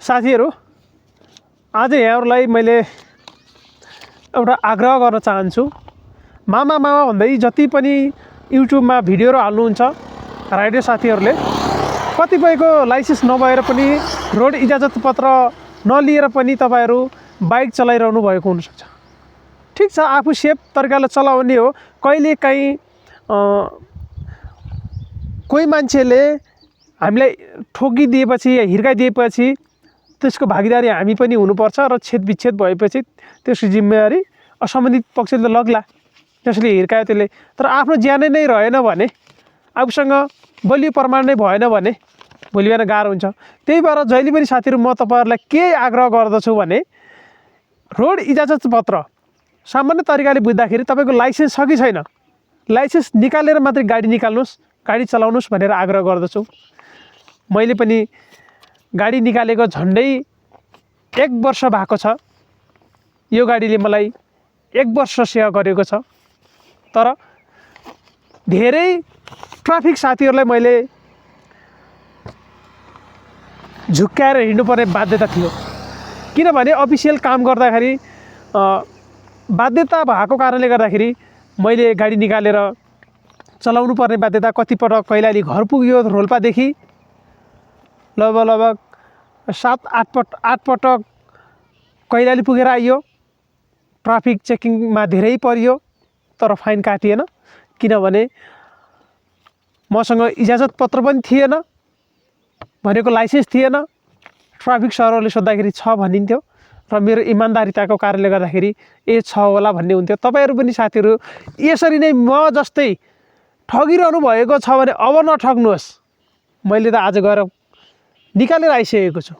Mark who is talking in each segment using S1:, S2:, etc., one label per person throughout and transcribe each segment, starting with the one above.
S1: साथीहरू आज यहाँहरूलाई मैले एउटा आग्रह गर्न चाहन्छु। मामा भन्दै जति पनि युट्युबमा भिडियोहरू हाल्नुहुन्छ राइडर साथीहरूले कतिपयको लाइसेन्स नभएर पनि रोड इजाजत पत्र नलिएर पनि तपाईहरु बाइक चलाइरहनु भएको हुन सक्छ। ठीक छ, आफू सेफ तरिकाले चलाउने हो। कहिले काहीँ कोही मान्छेले हामीलाई ठोकिदिएपछि या हिर्काइदिएपछि त्यसको भागीदारी हामी पनि हुनुपर्छ र छेदविच्छेद भएपछि त्यसको जिम्मेवारी असम्बन्धित पक्षले लग्ला। त्यसले हिर्कायो त्यसले, तर आफ्नो ज्यानै नै रहेन भने, आफूसँग बलियो प्रमाण नै भएन भने भोलि बिहान गाह्रो हुन्छ। त्यही भएर जहिले पनि साथीहरू म तपाईहरुलाई के आग्रह गर्दछु भने रोड इजाजत पत्र सामान्य तरिकाले बुझ्दाखेरि तपाईको लाइसेन्स छ कि छैन, लाइसेन्स निकालेर मात्रै गाडी निकाल्नुस्, गाडी चलाउनुस् भनेर आग्रह गर्दछु। मैले पनि गाडी निकालेको झन्डै 1 वर्ष भएको छ। यो गाडीले मलाई 1 वर्ष सेवा गरेको छ। तर धेरै ट्राफिक साथीहरूलाई मैले झुक्क्याएर हिँड्नुपर्ने बाध्यता थियो। किनभने अफिसियल काम गर्दाखेरि बाध्यता भएको कारणले गर्दाखेरि मैले गाडी निकालेर चलाउनु पर्ने बाध्यता कतिपटक कैलाली घर पुग्यो। रोल्पादेखि लगभग 7-8 पटक कैलाली पुगेर आइयो। ट्राफिक चेकिङमा धेरै परियो तर फाइन काटिएन, किनभने मसँग इजाजत पत्र पनि थिएन, भनेको लाइसेन्स थिएन। ट्राफिक सरहरूले सोद्धाखेरि छ भनिन्थ्यो र मेरो इमानदारिताको कारणले गर्दाखेरि ए छ होला भन्ने हुन्थ्यो। तपाईहरु पनि साथीहरू यसरी नै म जस्तै ठगिरहनु भएको छ भने अब नठग्नुहोस्। मैले त आज गएर निकालेर आइसकेको छु,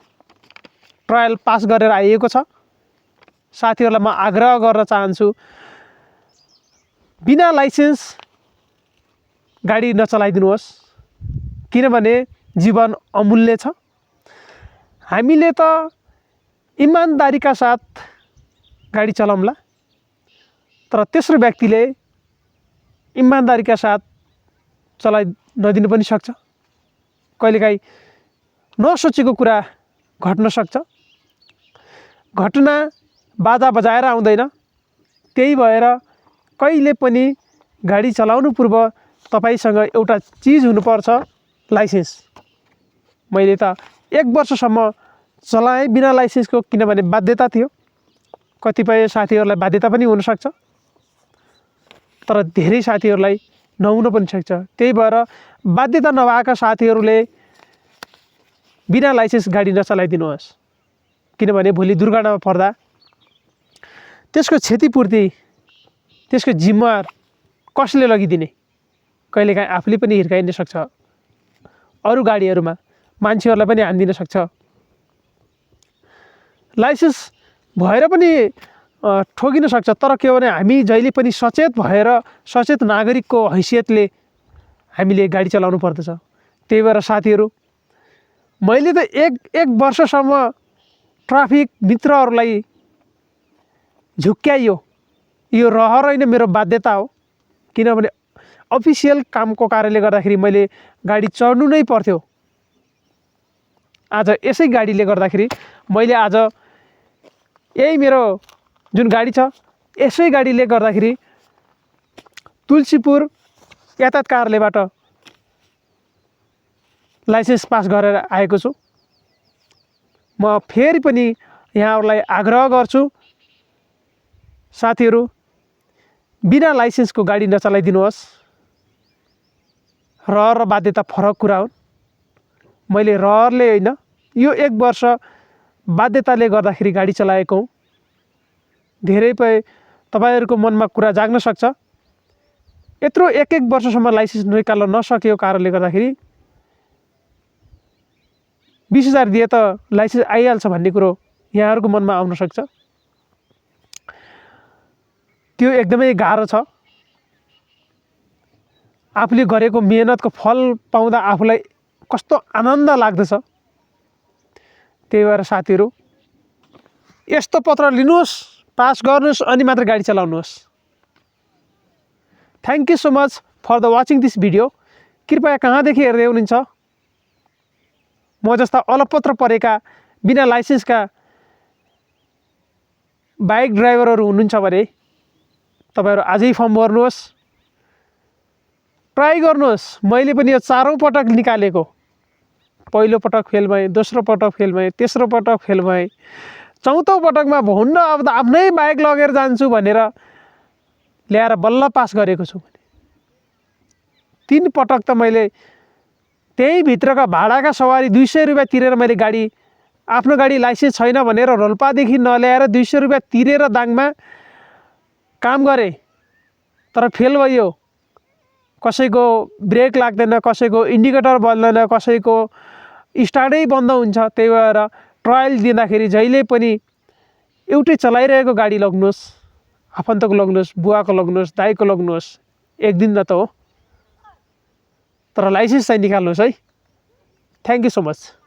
S1: ट्रायल पास गरेर आइएको छ। साथीहरूलाई म आग्रह गर्न चाहन्छु, बिना लाइसेन्स गाडी नचलाइदिनुहोस्, किनभने जीवन अमूल्य छ। हामीले त इमानदारीका साथ गाडी चलाउँला, तर तेस्रो व्यक्तिले इमानदारीका साथ चलाइ नदिनु पनि सक्छ। कहिलेकाहीँ नसोचेको कुरा घट्न सक्छ। घटना बाजा बजाएर आउँदैन। त्यही भएर कहिले पनि गाडी चलाउनु पूर्व तपाईसँग एउटा चीज हुनुपर्छ, लाइसेन्स। मैले त 1 वर्षसम्म चलाएँ बिना लाइसेन्सको, किनभने बाध्यता थियो। कतिपय साथीहरूलाई बाध्यता पनि हुन सक्छ, तर धेरै साथीहरूलाई नहुन पनि सक्छ। त्यही भएर बाध्यता नभएका साथीहरूले बिना लाइसेन्स गाडी नचलाइदिनुहोस्, किनभने भोलि दुर्घटनामा पर्दा त्यसको क्षतिपूर्ति, त्यसको जिम्मेवार कसले लगिदिने? कहिलेकाहीँ आफूले पनि हिर्काइन सक्छ, अरू गाडीहरूमा मान्छेहरूलाई पनि हानिदिन सक्छ। लाइसेन्स भएर पनि ठोकिन सक्छ, तर के भने हामी जहिले पनि सचेत भएर, सचेत नागरिकको हैसियतले हामीले गाडी चलाउनु पर्दछ। त्यही भएर साथीहरू, मैले त एक वर्षसम्म ट्राफिक मित्रहरूलाई झुक्क्याइयो, यो रहर होइन, मेरो बाध्यता हो। किनभने अफिसियल कामको कारणले गर्दाखेरि मैले गाडी चढ्नु नै पर्थ्यो। आज यसै गाडीले गर्दाखेरि मैले आज यही मेरो जुन गाडी छ, यसै गाडीले गर्दाखेरि तुलसीपुर यातायात कार्यालयबाट लाइसेन्स पास गरेर आएको छु। म फेरि पनि यहाँहरूलाई आग्रह गर्छु, साथीहरू बिना लाइसेन्सको गाडी नचलाइदिनुहोस्। रहर र बाध्यता फरक कुरा हुन्। मैले रहरले होइन, यो 1 वर्ष बाध्यताले गर्दाखेरि गाडी चलाएको हुँ। धेरै तपाईहरुको मनमा कुरा जाग्न सक्छ, यत्रो 1 वर्षसम्म लाइसेन्स निकाल्न नसकेको कारणले गर्दाखेरि 20,000 दिए त लाइसेन्स आइहाल्छ भन्ने कुरो यहाँहरुको मनमा आउन सक्छ। त्यो एकदमै गाह्रो छ। आफूले गरेको मेहनतको फल पाउँदा आफूलाई कस्तो आनन्द लाग्दछ। त्यही भएर साथीहरू, यस्तो पत्र लिनुहोस्, पास गर्नुहोस्, अनि मात्र गाडी चलाउनुहोस्। Thank you so much for the watching this video. कृपया कहाँदेखि हेर्दै हुनुहुन्छ? म जस्ता अलपत्र परेका बिना लाइसेन्सका बाइक ड्राइभरहरू हुनुहुन्छ भने तपाईहरु आजै फर्म भर्नुहोस्, ट्राई गर्नुहोस्। मैले पनि यो 4औं पटक निकालेको, पहिलो पटक फेल भएँ, दोस्रो पटक फेल भएँ, तेस्रो पटक फेल भएँ, चौथो पटकमा हुन्न अब त आफ्नै बाइक लगेर जान्छु भनेर ल्याएर बल्ल पास गरेको छु। 3 पटक त मैले त्यही भित्रका भाडाका सवारी 200 रुपैयाँ तिरेर मैले गाडी, आफ्नो गाडी लाइसेन्स छैन भनेर रोल्पादेखि नल्याएर 200 रुपैयाँ तिरेर दाङमा काम गरे, तर फेल भयो। कसैको ब्रेक लाग्दैन, कसैको इन्डिकेटर बल्दैन, कसैको स्टार्टै बन्द हुन्छ। त्यही भएर ट्रायल दिँदाखेरि जहिले पनि एउटै चलाइरहेको गाडी लग्नुहोस्, आफन्तको लग्नुहोस्, बुवाको लग्नुहोस्, दाइको लग्नुहोस्, एक दिन न त हो, तर लाइसेन्स चाहिँ निकाल्नुहोस् है। Thank you so much.